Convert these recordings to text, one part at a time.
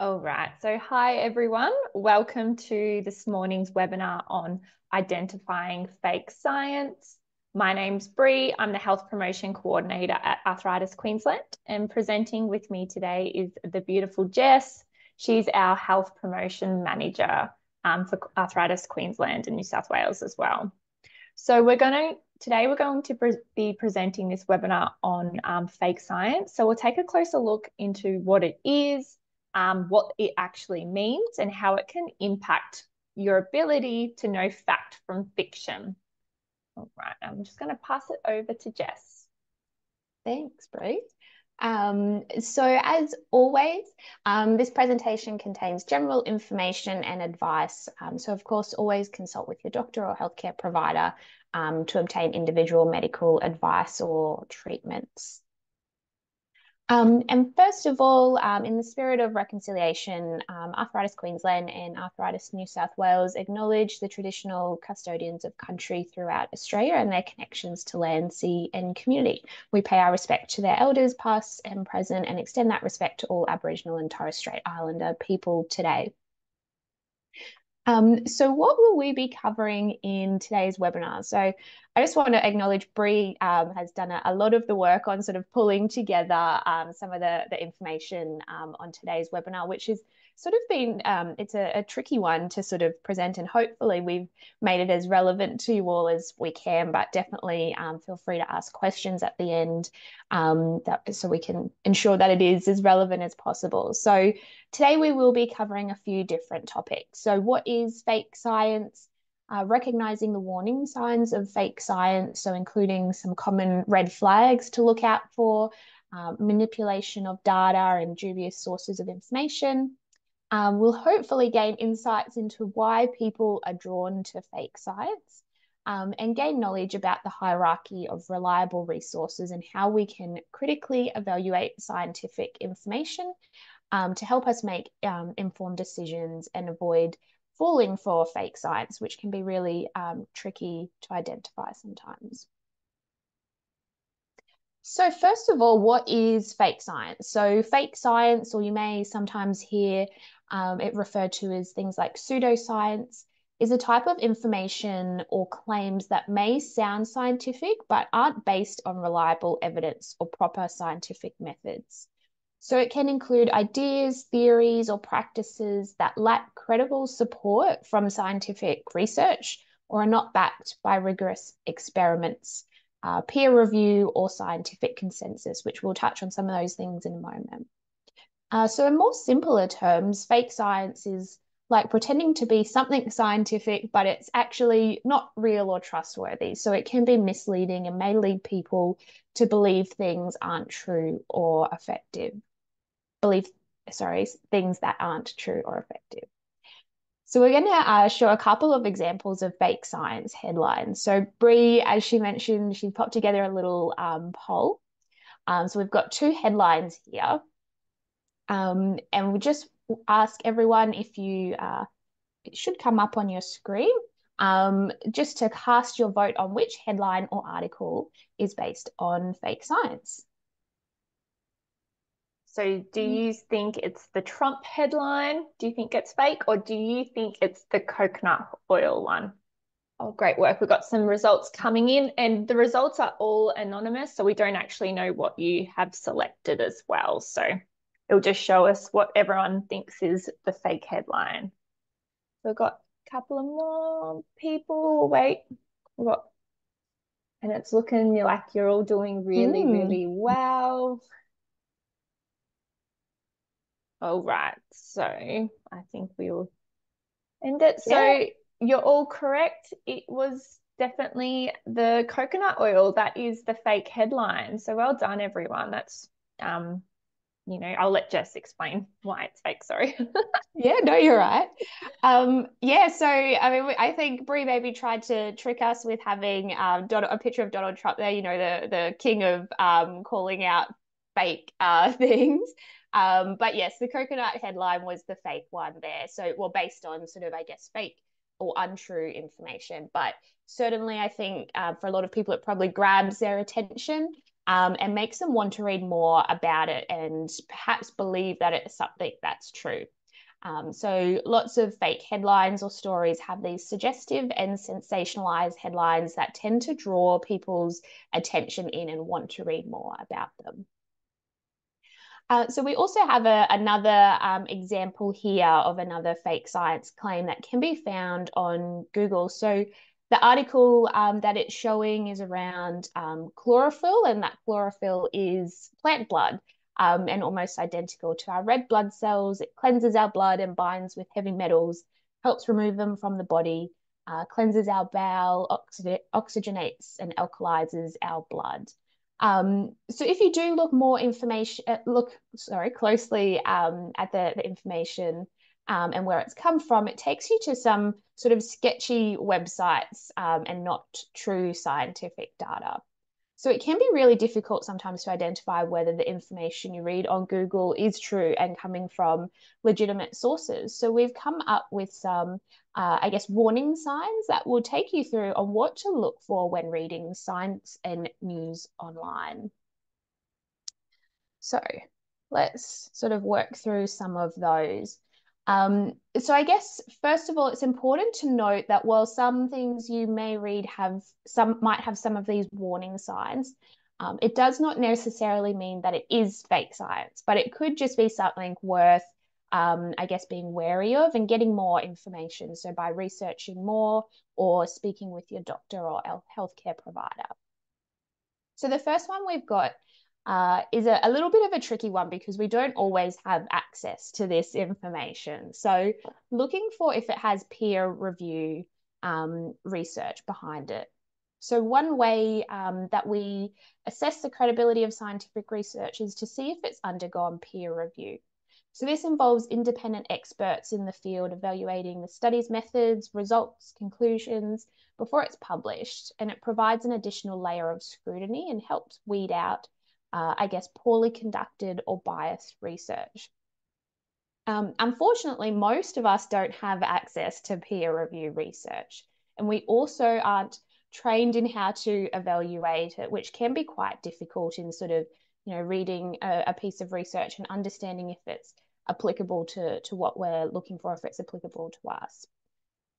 All right. So, hi everyone. Welcome to this morning's webinar on identifying fake science. My name's Bree. I'm the Health Promotion Coordinator at Arthritis Queensland, and presenting with me today is the beautiful Jess. She's our Health Promotion Manager for Arthritis Queensland and New South Wales as well. So today we're going to be presenting this webinar on fake science. So we'll take a closer look into what it is, what it actually means, and how it can impact your ability to know fact from fiction. All right, I'm just going to pass it over to Jess. Thanks, Bree. So as always, this presentation contains general information and advice. So of course, always consult with your doctor or healthcare provider to obtain individual medical advice or treatments. And first of all, in the spirit of reconciliation, Arthritis Queensland and Arthritis New South Wales acknowledge the traditional custodians of country throughout Australia and their connections to land, sea, and community. We pay our respect to their elders, past and present, and extend that respect to all Aboriginal and Torres Strait Islander people today. So what will we be covering in today's webinar? So I just want to acknowledge Bree has done a lot of the work on sort of pulling together some of the information on today's webinar, which has sort of been, it's a tricky one to sort of present, and hopefully we've made it as relevant to you all as we can, but definitely feel free to ask questions at the end so we can ensure that it is as relevant as possible. So today we will be covering a few different topics. So what is fake science? Recognizing the warning signs of fake science, so including some common red flags to look out for, manipulation of data and dubious sources of information. We'll hopefully gain insights into why people are drawn to fake science, and gain knowledge about the hierarchy of reliable resources and how we can critically evaluate scientific information to help us make informed decisions and avoid falling for fake science, which can be really tricky to identify sometimes. So first of all, what is fake science? So fake science, or you may sometimes hear it referred to as things like pseudoscience, is a type of information or claims that may sound scientific but aren't based on reliable evidence or proper scientific methods. So it can include ideas, theories, or practices that lack credible support from scientific research or are not backed by rigorous experiments, peer review, or scientific consensus, which we'll touch on some of those things in a moment. So in more simpler terms, fake science is like pretending to be something scientific, but it's actually not real or trustworthy. So it can be misleading and may lead people to believe things aren't true or effective. Things that aren't true or effective. So we're going to show a couple of examples of fake science headlines. So Bree, as she mentioned, she popped together a little poll. So we've got two headlines here. And we'll just ask everyone if you, it should come up on your screen, just to cast your vote on which headline or article is based on fake science. So, do you think it's the Trump headline? Do you think it's fake, or do you think it's the coconut oil one? Oh, great work. We've got some results coming in, and the results are all anonymous, so we don't actually know what you have selected as well. So it'll just show us what everyone thinks is the fake headline. We've got a couple of more people. Wait, we've got, and it's looking like you're all doing really, really well. All right, so I think we will end it. Yeah. So you're all correct. It was definitely the coconut oil that is the fake headline. So well done, everyone. That's I'll let Jess explain why it's fake. Sorry. Yeah, no, you're right. Yeah, so I mean, I think Brie maybe tried to trick us with having a picture of Donald Trump there, the king of calling out fake things. But yes, the coconut headline was the fake one there. So, well, based on sort of, I guess, fake or untrue information. But certainly, I think for a lot of people, it probably grabs their attention. and makes them want to read more about it and perhaps believe that it's something that's true. So lots of fake headlines or stories have these suggestive and sensationalized headlines that tend to draw people's attention in and want to read more about them. So we also have another example here of another fake science claim that can be found on Google. So the article that it's showing is around chlorophyll, and that chlorophyll is plant blood and almost identical to our red blood cells. It cleanses our blood and binds with heavy metals, helps remove them from the body, cleanses our bowel, oxygenates and alkalizes our blood. So if you do look more information, closely at the information and where it's come from, it takes you to some sort of sketchy websites and not true scientific data. So it can be really difficult sometimes to identify whether the information you read on Google is true and coming from legitimate sources. So we've come up with some, I guess, warning signs that will take you through on what to look for when reading science and news online. So let's sort of work through some of those. So I guess first of all, it's important to note that while some things you may read might have some of these warning signs, it does not necessarily mean that it is fake science, but it could just be something worth, I guess, being wary of and getting more information. So by researching more or speaking with your doctor or healthcare provider. So the first one we've got is a little bit of a tricky one because we don't always have access to this information. So looking for if it has peer review research behind it. So one way that we assess the credibility of scientific research is to see if it's undergone peer review. So this involves independent experts in the field evaluating the study's methods, results, conclusions before it's published, and it provides an additional layer of scrutiny and helps weed out I guess, poorly conducted or biased research. Unfortunately, most of us don't have access to peer review research, and we also aren't trained in how to evaluate it, which can be quite difficult in sort of, reading a piece of research and understanding if it's applicable to what we're looking for, if it's applicable to us.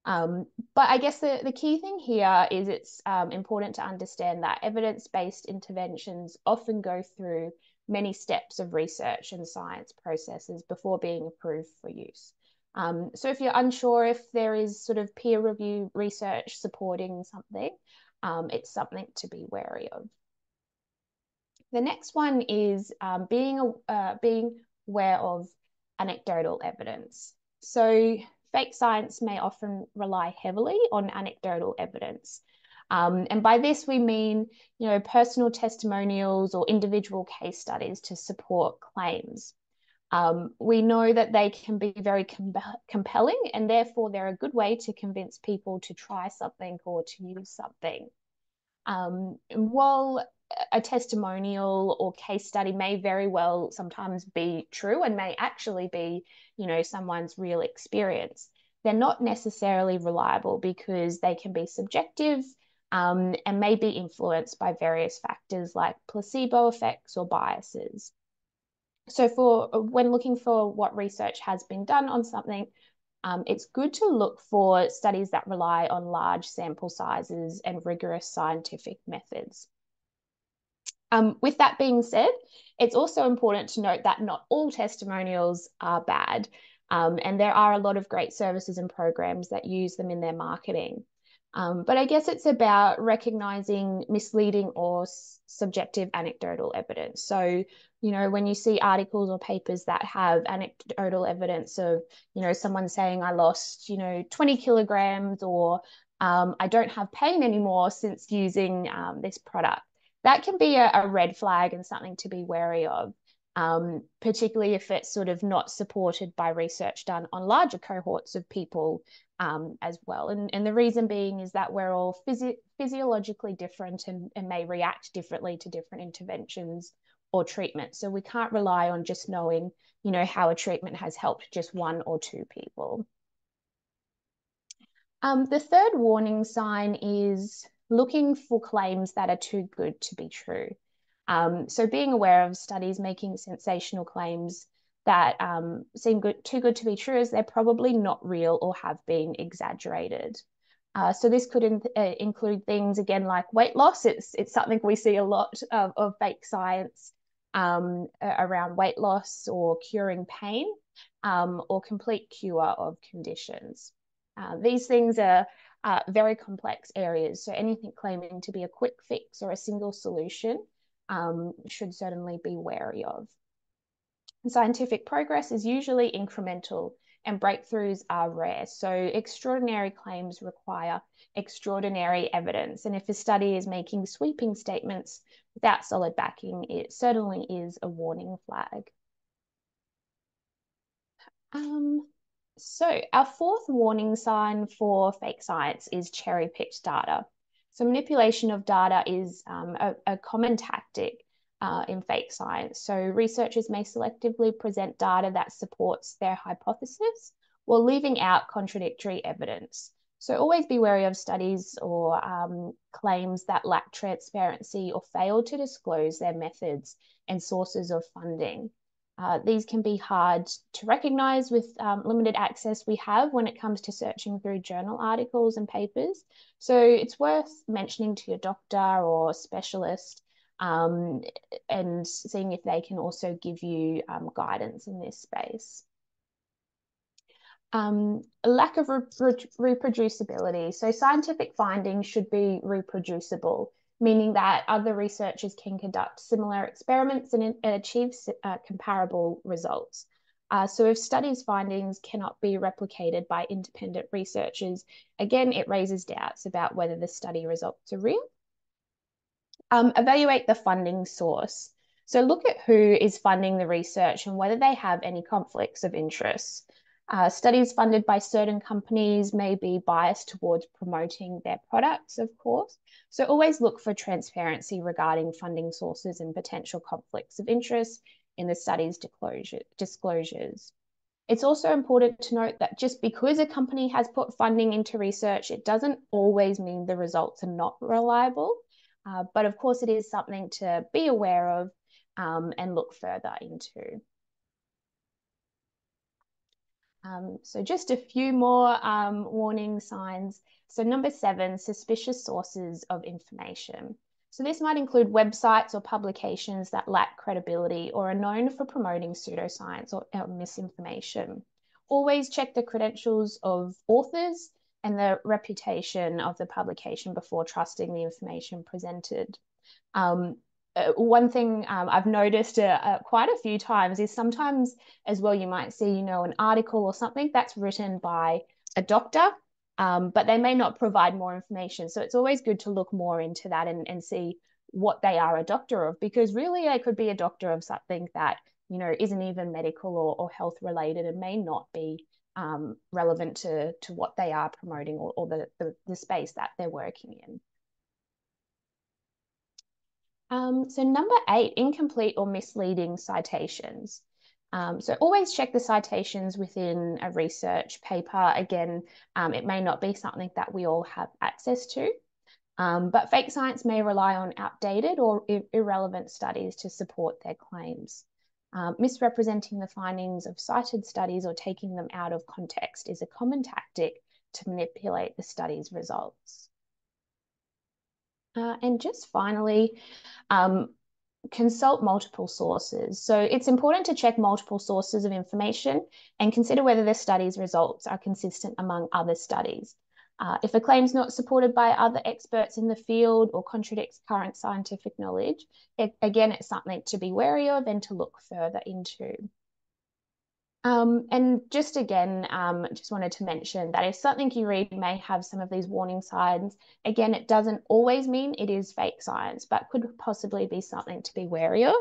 But I guess the key thing here is it's important to understand that evidence-based interventions often go through many steps of research and science processes before being approved for use. So if you're unsure if there is sort of peer review research supporting something, it's something to be wary of. The next one is being aware of anecdotal evidence. So fake science may often rely heavily on anecdotal evidence. And by this, we mean, personal testimonials or individual case studies to support claims. We know that they can be very compelling, and therefore they're a good way to convince people to try something or to use something. And while a testimonial or case study may very well sometimes be true and may actually be, someone's real experience, they're not necessarily reliable because they can be subjective and may be influenced by various factors like placebo effects or biases. So when looking for what research has been done on something, it's good to look for studies that rely on large sample sizes and rigorous scientific methods. With that being said, it's also important to note that not all testimonials are bad, and there are a lot of great services and programs that use them in their marketing. But I guess it's about recognizing misleading or subjective anecdotal evidence. So, when you see articles or papers that have anecdotal evidence of, someone saying I lost, 20 kilograms or I don't have pain anymore since using this product, that can be a red flag and something to be wary of, particularly if it's sort of not supported by research done on larger cohorts of people as well. And the reason being is that we're all physiologically different and may react differently to different interventions or treatments. So we can't rely on just knowing, how a treatment has helped just one or two people. The third warning sign is looking for claims that are too good to be true. So being aware of studies making sensational claims that seem too good to be true, as they're probably not real or have been exaggerated. So this could include things, again, like weight loss. It's something we see a lot of fake science around weight loss or curing pain, or complete cure of conditions. These things are very complex areas. So anything claiming to be a quick fix or a single solution should certainly be wary of. Scientific progress is usually incremental and breakthroughs are rare. So extraordinary claims require extraordinary evidence. And if a study is making sweeping statements without solid backing, it certainly is a warning flag. So our fourth warning sign for fake science is cherry-picked data. So manipulation of data is a common tactic in fake science. So researchers may selectively present data that supports their hypothesis while leaving out contradictory evidence. So always be wary of studies or claims that lack transparency or fail to disclose their methods and sources of funding. These can be hard to recognize with limited access we have when it comes to searching through journal articles and papers. So it's worth mentioning to your doctor or specialist and seeing if they can also give you guidance in this space. A lack of reproducibility. So scientific findings should be reproducible, meaning that other researchers can conduct similar experiments and achieve comparable results. So if studies' findings cannot be replicated by independent researchers, again, it raises doubts about whether the study results are real. Evaluate the funding source. So look at who is funding the research and whether they have any conflicts of interest. Studies funded by certain companies may be biased towards promoting their products, of course. So always look for transparency regarding funding sources and potential conflicts of interest in the study's disclosures. It's also important to note that just because a company has put funding into research, it doesn't always mean the results are not reliable. But of course, it is something to be aware of and look further into. So just a few more warning signs. So number 7, suspicious sources of information. So this might include websites or publications that lack credibility or are known for promoting pseudoscience or misinformation. Always check the credentials of authors and the reputation of the publication before trusting the information presented. One thing I've noticed quite a few times is sometimes as well you might see, an article or something that's written by a doctor, but they may not provide more information. So it's always good to look more into that and see what they are a doctor of, because really they could be a doctor of something that, isn't even medical or health related and may not be relevant to what they are promoting or the space that they're working in. So number 8, incomplete or misleading citations. So always check the citations within a research paper. Again, it may not be something that we all have access to, but fake science may rely on outdated or irrelevant studies to support their claims. Misrepresenting the findings of cited studies or taking them out of context is a common tactic to manipulate the study's results. And just finally, consult multiple sources. So it's important to check multiple sources of information and consider whether the study's results are consistent among other studies. If a claim is not supported by other experts in the field or contradicts current scientific knowledge, again, it's something to be wary of and to look further into. And just again, just wanted to mention that if something you read may have some of these warning signs, again, it doesn't always mean it is fake science, but could possibly be something to be wary of.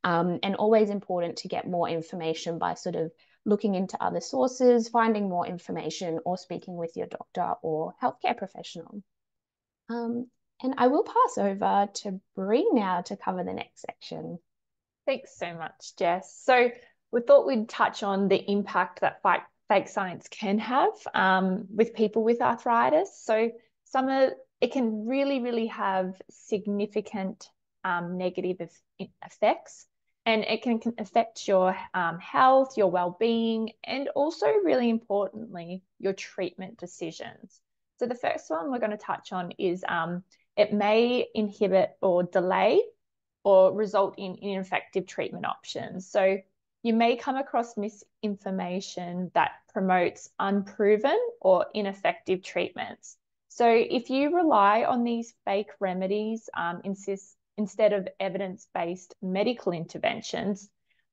And always important to get more information by sort of looking into other sources, finding more information, or speaking with your doctor or healthcare professional. And I will pass over to Bree now to cover the next section. Thanks so much, Jess. So we thought we'd touch on the impact that fake science can have with people with arthritis. So it can really, really have significant negative effects, and it can affect your health, your well-being, and also, really importantly, your treatment decisions. So the first one we're going to touch on is it may inhibit or delay or result in ineffective treatment options. So you may come across misinformation that promotes unproven or ineffective treatments. So if you rely on these fake remedies instead of evidence-based medical interventions,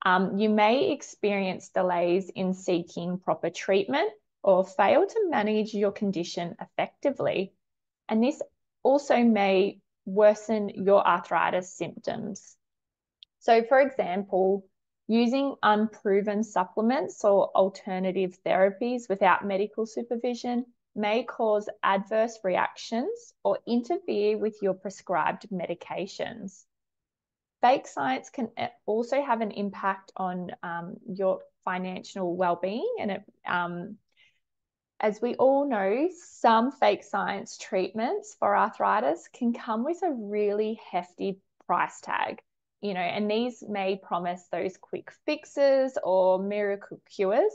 you may experience delays in seeking proper treatment or fail to manage your condition effectively. And this also may worsen your arthritis symptoms. So, for example, using unproven supplements or alternative therapies without medical supervision may cause adverse reactions or interfere with your prescribed medications. Fake science can also have an impact on your financial well-being, and as we all know, some fake science treatments for arthritis can come with a really hefty price tag, and these may promise those quick fixes or miracle cures,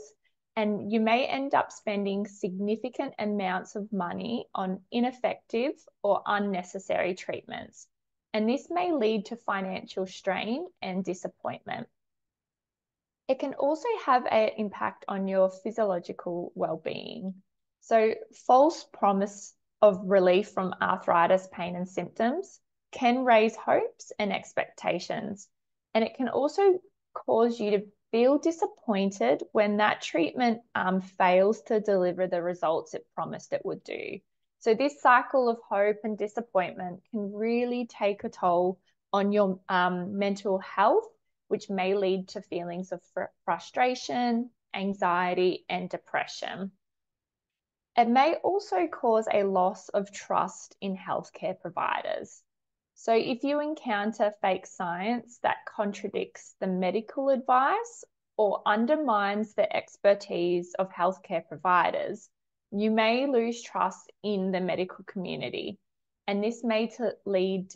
and you may end up spending significant amounts of money on ineffective or unnecessary treatments. And this may lead to financial strain and disappointment. It can also have an impact on your physiological well-being. So false promise of relief from arthritis pain and symptoms can raise hopes and expectations. And it can also cause you to feel disappointed when that treatment fails to deliver the results it promised it would do. So this cycle of hope and disappointment can really take a toll on your mental health, which may lead to feelings of frustration, anxiety, and depression. It may also cause a loss of trust in healthcare providers. So if you encounter fake science that contradicts the medical advice or undermines the expertise of healthcare providers, you may lose trust in the medical community. And this could lead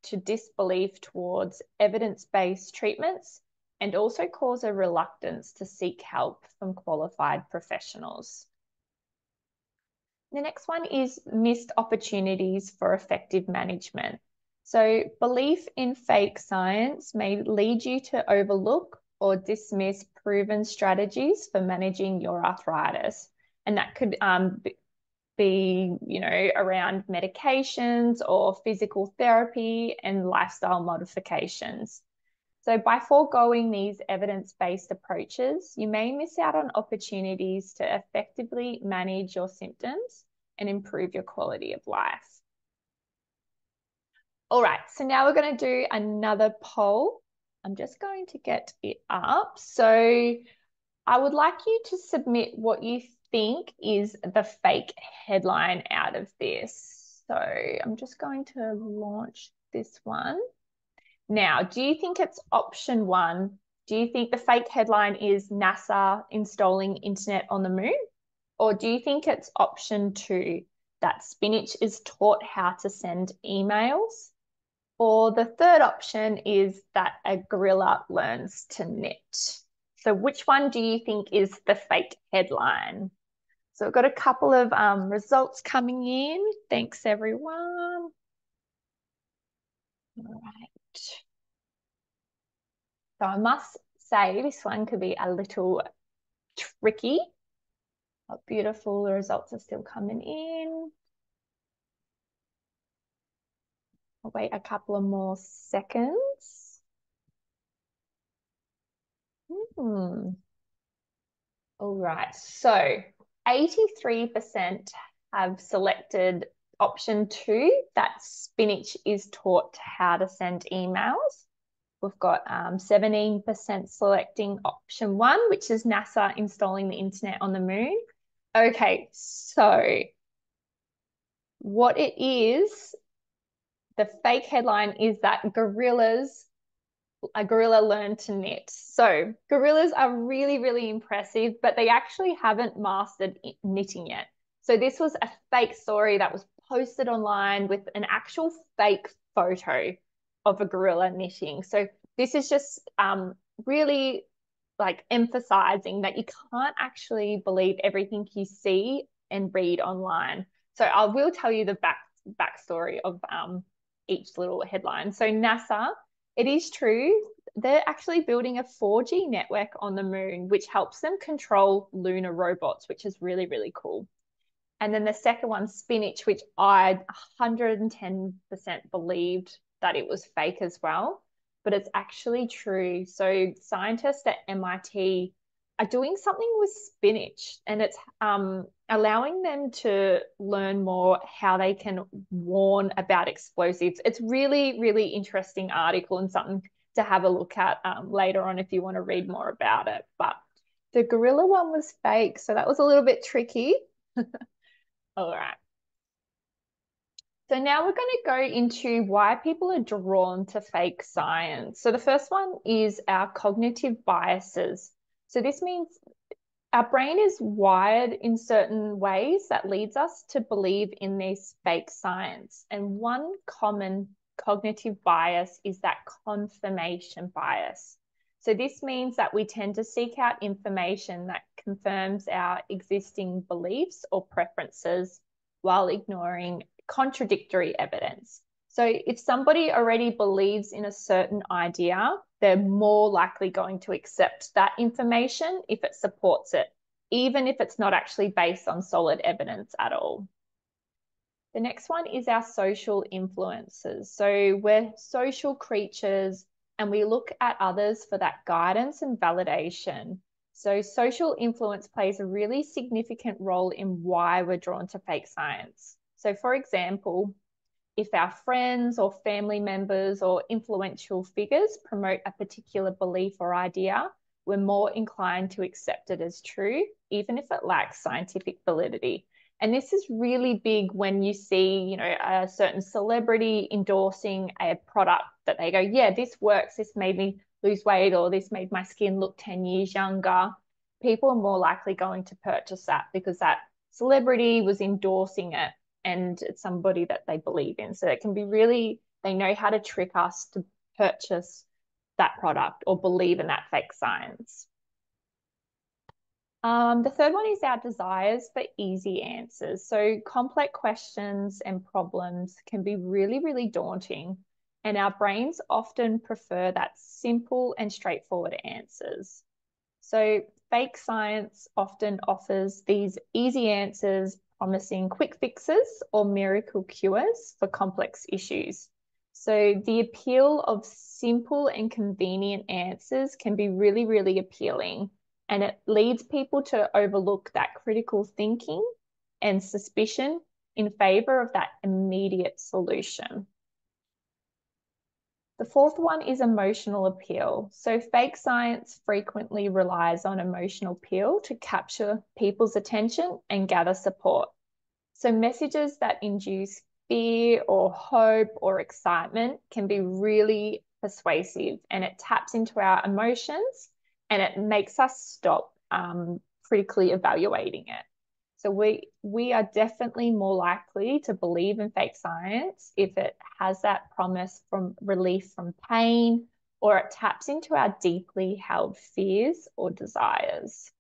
to disbelief towards evidence-based treatments and also cause a reluctance to seek help from qualified professionals. The next one is missed opportunities for effective management. So belief in fake science may lead you to overlook or dismiss proven strategies for managing your arthritis. And that could be, around medications or physical therapy and lifestyle modifications. So by foregoing these evidence-based approaches, you may miss out on opportunities to effectively manage your symptoms and improve your quality of life. All right, so now we're going to do another poll. I'm just going to get it up. So I would like you to submit what you think is the fake headline out of this. So I'm just going to launch this one. Now, do you think it's option one? Do you think the fake headline is NASA installing internet on the moon? Or do you think it's option two, that spinach is taught how to send emails? Or the third option is that a gorilla learns to knit. So which one do you think is the fake headline? So we've got a couple of results coming in. Thanks, everyone. All right. So I must say this one could be a little tricky. How beautiful, the results are still coming in. I'll wait a couple of more seconds. All right, so 83% have selected option two, that spinach is taught how to send emails. We've got 17% selecting option one, which is NASA installing the internet on the moon. Okay, so what it is, the fake headline is that a gorilla learned to knit. So gorillas are really, really impressive, but they actually haven't mastered knitting yet. So this was a fake story that was posted online with an actual fake photo of a gorilla knitting. So this is just really like emphasizing that you can't actually believe everything you see and read online. So I will tell you the backstory of each little headline. So NASA, it is true, they're actually building a 4G network on the moon, which helps them control lunar robots, which is really, really cool. And then the second one, spinach, which I 110% believed that it was fake as well, but it's actually true. So scientists at MIT are doing something with spinach, and it's allowing them to learn more how they can warn about explosives. It's really, really interesting article and something to have a look at later on if you want to read more about it. But the gorilla one was fake, so that was a little bit tricky. All right. So now we're going to go into why people are drawn to fake science. So the first one is our cognitive biases. So this means our brain is wired in certain ways that leads us to believe in this fake science. And one common cognitive bias is that confirmation bias. So this means that we tend to seek out information that confirms our existing beliefs or preferences while ignoring contradictory evidence. So if somebody already believes in a certain idea, they're more likely going to accept that information if it supports it, even if it's not actually based on solid evidence at all. The next one is our social influences. So we're social creatures and we look at others for that guidance and validation. So social influence plays a really significant role in why we're drawn to fake science. So for example, if our friends or family members or influential figures promote a particular belief or idea, we're more inclined to accept it as true, even if it lacks scientific validity. And this is really big when you see, you know, a certain celebrity endorsing a product that they go, yeah, this works, this made me lose weight, or this made my skin look 10 years younger. People are more likely going to purchase that because that celebrity was endorsing it and it's somebody that they believe in. So it can be really, they know how to trick us to purchase that product or believe in that fake science. The third one is our desires for easy answers. So complex questions and problems can be really, really daunting, and our brains often prefer that simple and straightforward answers. So fake science often offers these easy answers, promising quick fixes or miracle cures for complex issues. So the appeal of simple and convenient answers can be really, really appealing, and it leads people to overlook that critical thinking and suspicion in favor of that immediate solution. The fourth one is emotional appeal. So fake science frequently relies on emotional appeal to capture people's attention and gather support. So messages that induce fear or hope or excitement can be really persuasive, and it taps into our emotions and it makes us stop critically evaluating it. So we are definitely more likely to believe in fake science if it has that promise from relief from pain, or it taps into our deeply held fears or desires.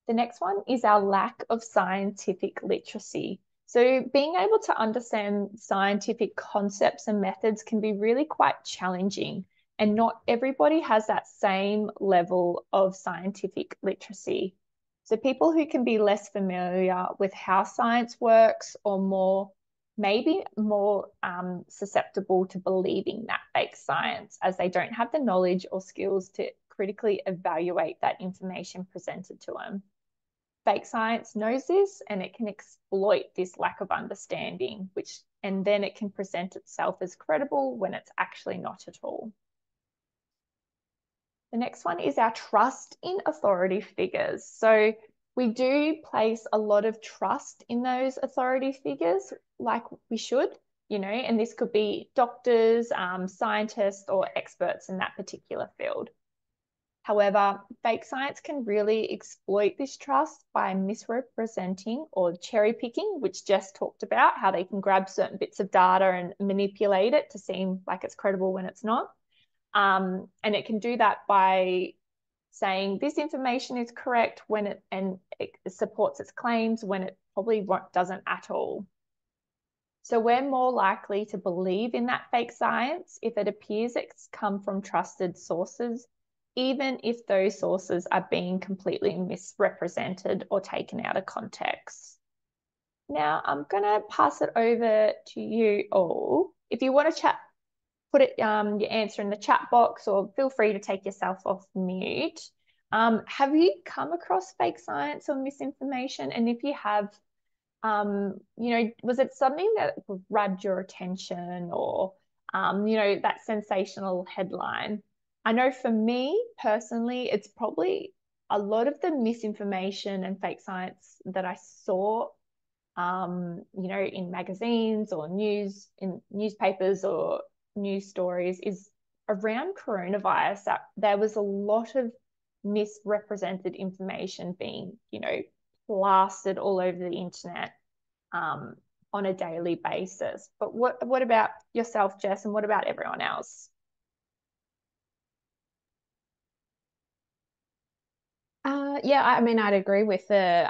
The next one is our lack of scientific literacy. So being able to understand scientific concepts and methods can be really quite challenging, and not everybody has that same level of scientific literacy. So people who can be less familiar with how science works or maybe more susceptible to believing that fake science, as they don't have the knowledge or skills to critically evaluate that information presented to them. Fake science knows this and it can exploit this lack of understanding, and then it can present itself as credible when it's actually not at all. The next one is our trust in authority figures. So we do place a lot of trust in those authority figures, like we should, you know, and this could be doctors, scientists, or experts in that particular field. However, fake science can really exploit this trust by misrepresenting or cherry picking, which Jess talked about, how they can grab certain bits of data and manipulate it to seem like it's credible when it's not. And it can do that by saying this information is correct when it supports its claims when it probably doesn't at all. So we're more likely to believe in that fake science if it appears it's come from trusted sources, even if those sources are being completely misrepresented or taken out of context. Now, I'm going to pass it over to you all. If you want to chat, put it your answer in the chat box, or feel free to take yourself off mute. Have you come across fake science or misinformation? And if you have, was it something that grabbed your attention, or, that sensational headline? I know for me personally, it's probably a lot of the misinformation and fake science that I saw, in magazines or in newspapers or news stories is around coronavirus, that there was a lot of misrepresented information being, plastered all over the internet on a daily basis. But what about yourself, Jess, and what about everyone else? Yeah, I mean, I'd agree with the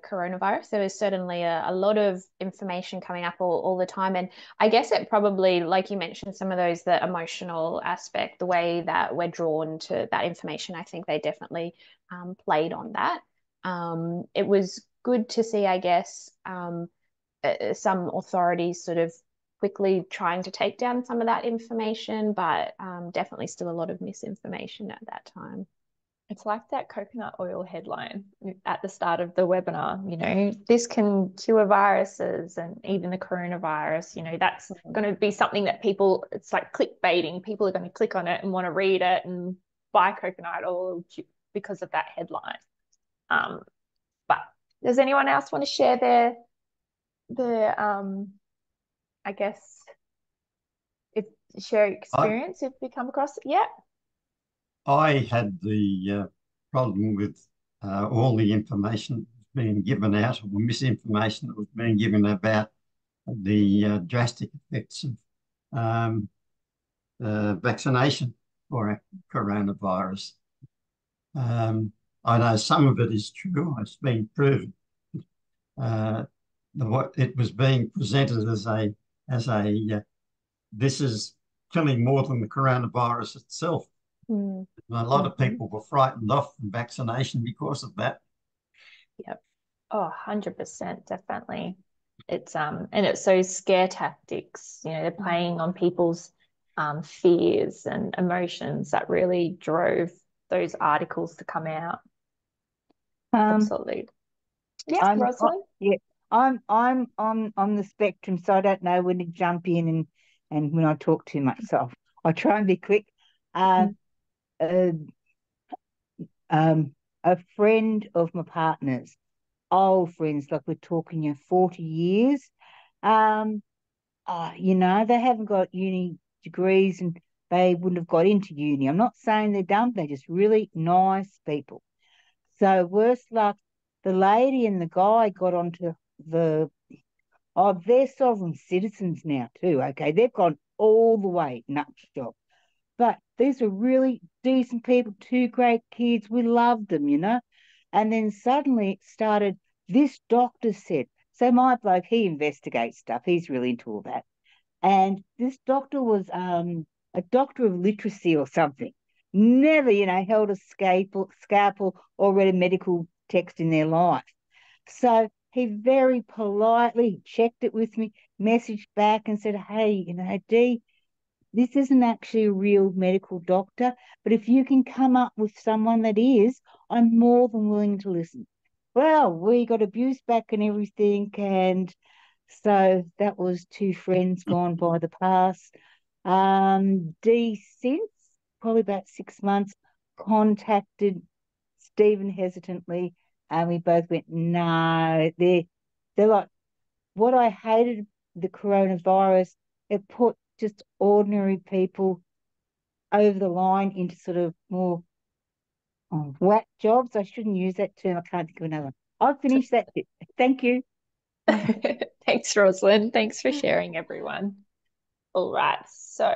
coronavirus. There was certainly a lot of information coming up all the time. And I guess it probably, like you mentioned, some of those, the emotional aspect, the way that we're drawn to that information, I think they definitely played on that. It was good to see, I guess, some authorities sort of quickly trying to take down some of that information, but definitely still a lot of misinformation at that time. It's like that coconut oil headline at the start of the webinar, this can cure viruses and even the coronavirus, that's going to be something that people, it's like clickbaiting. People are going to click on it and want to read it and buy coconut oil because of that headline. But does anyone else want to share their I guess, if share I, experience if you come across it? Yeah. I had the problem with all the information being given out, or misinformation that was being given about the drastic effects of um, vaccination for coronavirus. I know some of it is true. It's been proven. What it was being presented as a this is killing more than the coronavirus itself. Mm. And a lot of people were frightened off from vaccination because of that. Yep. Oh, 100%, definitely. It's and it's those scare tactics, they're playing on people's fears and emotions that really drove those articles to come out. Absolutely. Yeah, Rosalind. Yeah, I'm on the spectrum, so I don't know when to jump in and when I talk too much. So I'll try and be quick. Uh, uh, a friend of my partner's, old friends, like we're talking 40 years. They haven't got uni degrees and they wouldn't have got into uni. I'm not saying they're dumb, they're just really nice people. So worse luck, the lady and the guy got onto the they're sovereign citizens now too. Okay, they've gone all the way, nutshell. But these are really decent people, two great kids. We loved them. And then suddenly it started, this doctor said, so my bloke, he investigates stuff. He's really into all that. And this doctor was a doctor of literacy or something. Never, held a scalpel or read a medical text in their life. So he very politely checked it with me, messaged back and said, hey, Dee, this isn't actually a real medical doctor, but if you can come up with someone that is, I'm more than willing to listen. Well, we got abuse back and everything, and so that was two friends gone by the pass. Dee since, probably about 6 months, contacted Stephen hesitantly, and we both went, no, they're like, what I hated the coronavirus, it put just ordinary people over the line into sort of more whack jobs. I shouldn't use that term. I can't think of another one. I've finished that bit. Thank you. Thanks, Rosalind. Thanks for sharing, everyone. All right, so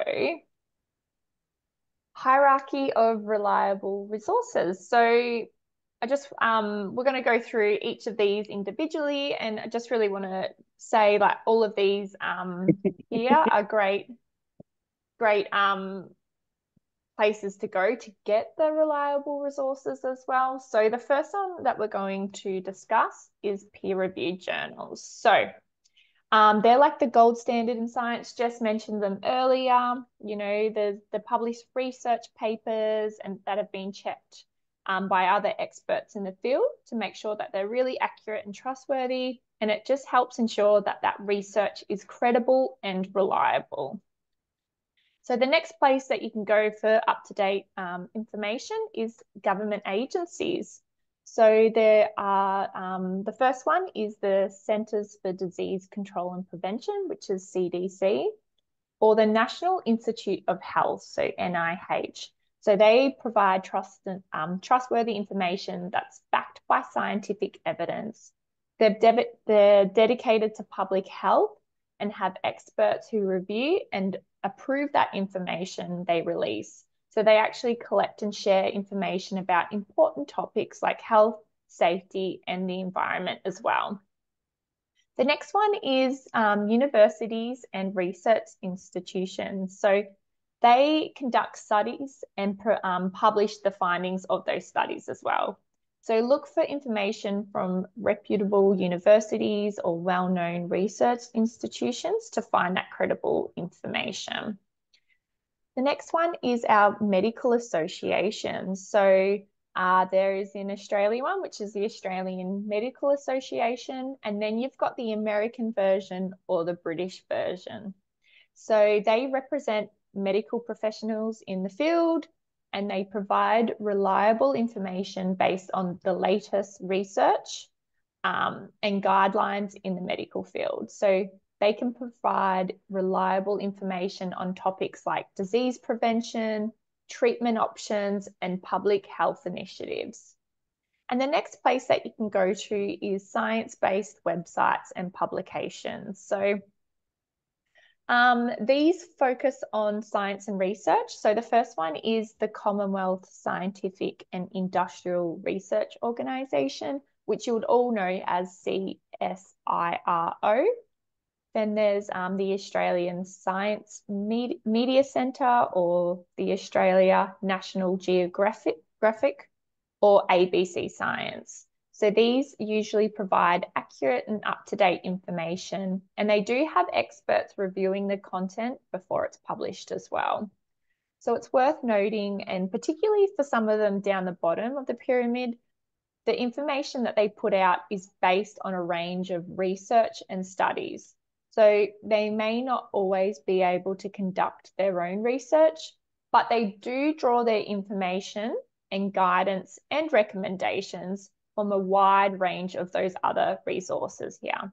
hierarchy of reliable resources. So I just we're going to go through each of these individually, and I just really want to say like all of these here are great places to go to get the reliable resources as well. So the first one that we're going to discuss is peer-reviewed journals. So they're like the gold standard in science. Jess mentioned them earlier. You know, the published research papers and that have been checked by other experts in the field to make sure that they're really accurate and trustworthy. And it just helps ensure that that research is credible and reliable. So the next place that you can go for up-to-date information is government agencies. So there are, the first one is the Centers for Disease Control and Prevention, which is CDC, or the National Institute of Health, so NIH. So they provide trustworthy information that's backed by scientific evidence. They're dedicated to public health and have experts who review and approve that information they release. So they actually collect and share information about important topics like health, safety, and the environment as well. The next one is universities and research institutions. So they conduct studies and publish the findings of those studies as well. So look for information from reputable universities or well-known research institutions to find that credible information. The next one is our medical associations. So there is an Australian one, which is the Australian Medical Association, and then you've got the American version or the British version. So they represent medical professionals in the field, and they provide reliable information based on the latest research and guidelines in the medical field. So they can provide reliable information on topics like disease prevention, treatment options, and public health initiatives. And the next place that you can go to is science-based websites and publications. So these focus on science and research. So the first one is the Commonwealth Scientific and Industrial Research Organisation, which you would all know as CSIRO. Then there's the Australian Science Media Centre, or the Australia National Geographic or ABC Science. So these usually provide accurate and up-to-date information, and they do have experts reviewing the content before it's published as well. So it's worth noting, and particularly for some of them down the bottom of the pyramid, the information that they put out is based on a range of research and studies. So they may not always be able to conduct their own research, but they do draw their information and guidance and recommendations from a wide range of those other resources here.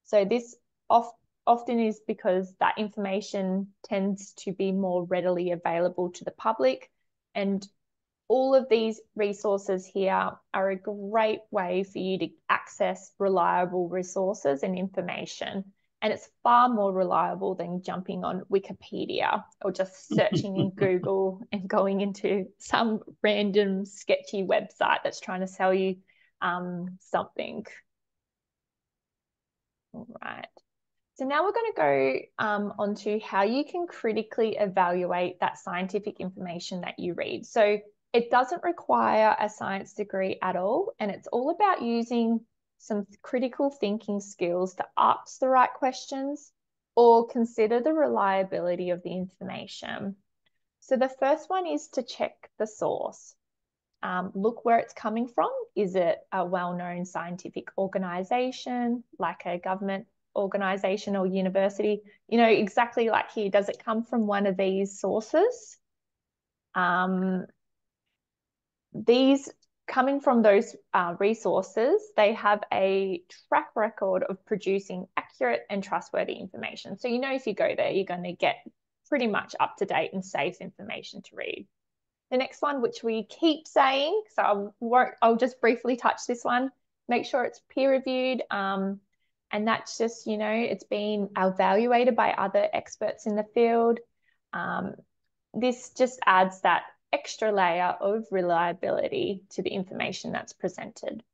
So this often is because that information tends to be more readily available to the public, and all of these resources here are a great way for you to access reliable resources and information. And it's far more reliable than jumping on Wikipedia or just searching in Google and going into some random sketchy website that's trying to sell you something. All right. So now we're going to go on to how you can critically evaluate that scientific information that you read. So it doesn't require a science degree at all, and it's all about using some critical thinking skills to ask the right questions or consider the reliability of the information. So the first one is to check the source. Look where it's coming from. Is it a well-known scientific organization, like a government organization or university? You know, exactly like here, does it come from one of these sources? These coming from those resources, they have a track record of producing accurate and trustworthy information. So, you know, if you go there, you're going to get pretty much up-to-date and safe information to read. The next one, which we keep saying, so I'll just briefly touch this one. Make sure it's peer reviewed. And that's just, it's been evaluated by other experts in the field. This just adds that extra layer of reliability to the information that's presented.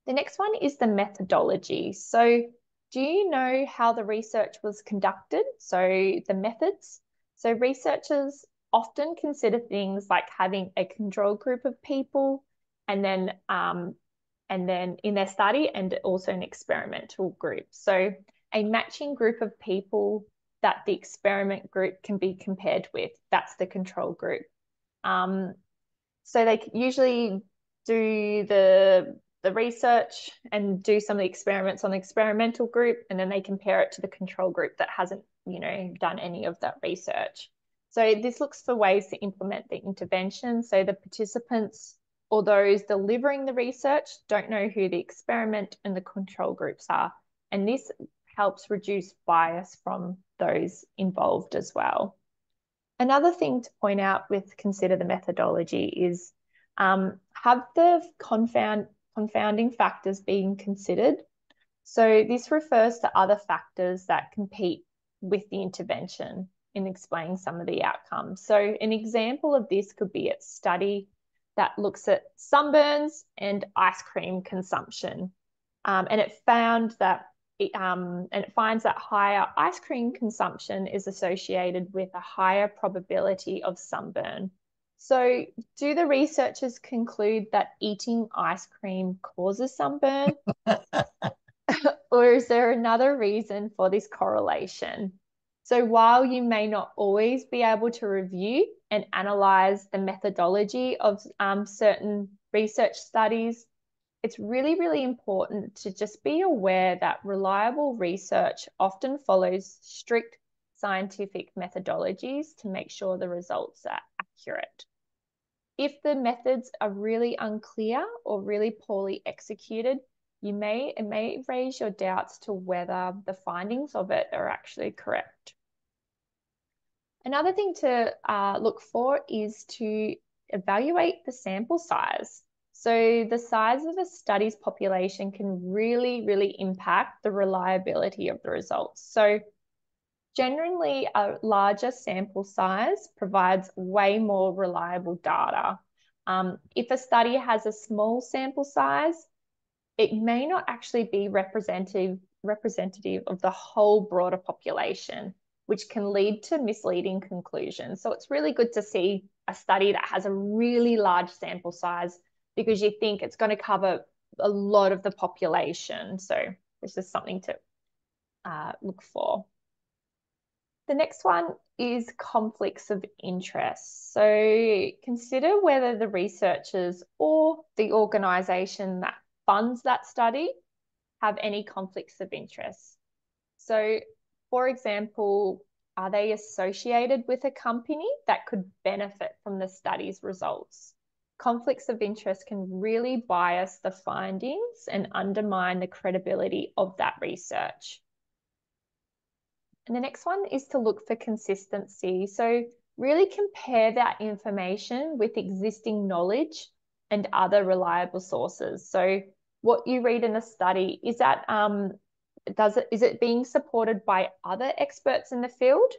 The next one is the methodology. So do you know how the research was conducted? So the methods. So researchers often consider things like having a control group of people and then in their study, and also an experimental group. So a matching group of people that the experiment group can be compared with, that's the control group. So they usually do the research and do some of the experiments on the experimental group, and then they compare it to the control group that hasn't, done any of that research. So this looks for ways to implement the intervention. So the participants or those delivering the research don't know who the experiment and the control groups are. And this helps reduce bias from those involved as well. Another thing to point out with consider the methodology is have the confounding factors being considered. So this refers to other factors that compete with the intervention in explaining some of the outcomes. So an example of this could be a study that looks at sunburns and ice cream consumption. And it finds that higher ice cream consumption is associated with a higher probability of sunburn. So do the researchers conclude that eating ice cream causes sunburn? Or is there another reason for this correlation? So while you may not always be able to review and analyze the methodology of certain research studies, it's really, really important to just be aware that reliable research often follows strict scientific methodologies to make sure the results are accurate. If the methods are really unclear or really poorly executed, it may raise your doubts to whether the findings of it are actually correct. Another thing to look for is to evaluate the sample size. So the size of a study's population can really, really impact the reliability of the results. So generally, a larger sample size provides way more reliable data. If a study has a small sample size, it may not actually be representative of the whole broader population, which can lead to misleading conclusions. So it's really good to see a study that has a really large sample size because you think it's going to cover a lot of the population. So this is something to look for. The next one is conflicts of interest. So consider whether the researchers or the organisation that funds that study have any conflicts of interest. So, for example, are they associated with a company that could benefit from the study's results? Conflicts of interest can really bias the findings and undermine the credibility of that research. And the next one is to look for consistency. So really compare that information with existing knowledge and other reliable sources. So what you read in a study, is that is it being supported by other experts in the field?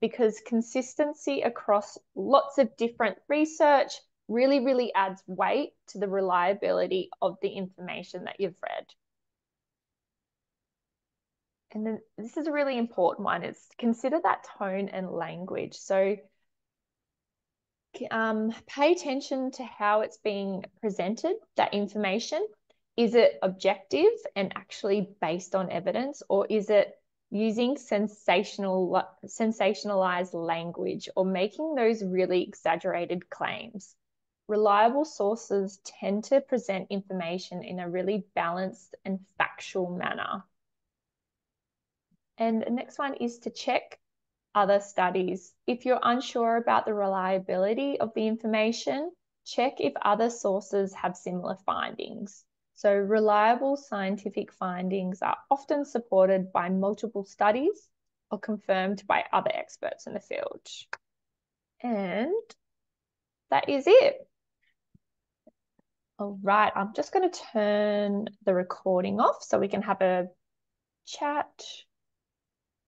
Because consistency across lots of different research really, really adds weight to the reliability of the information that you've read. And then this is a really important one, is consider that tone and language. So pay attention to how it's being presented, that information. Is it objective and actually based on evidence, or is it using sensationalized language or making those really exaggerated claims? Reliable sources tend to present information in a really balanced and factual manner. And the next one is to check other studies. If you're unsure about the reliability of the information, check if other sources have similar findings. So reliable scientific findings are often supported by multiple studies or confirmed by other experts in the field. And that is it. All right, I'm just going to turn the recording off so we can have a chat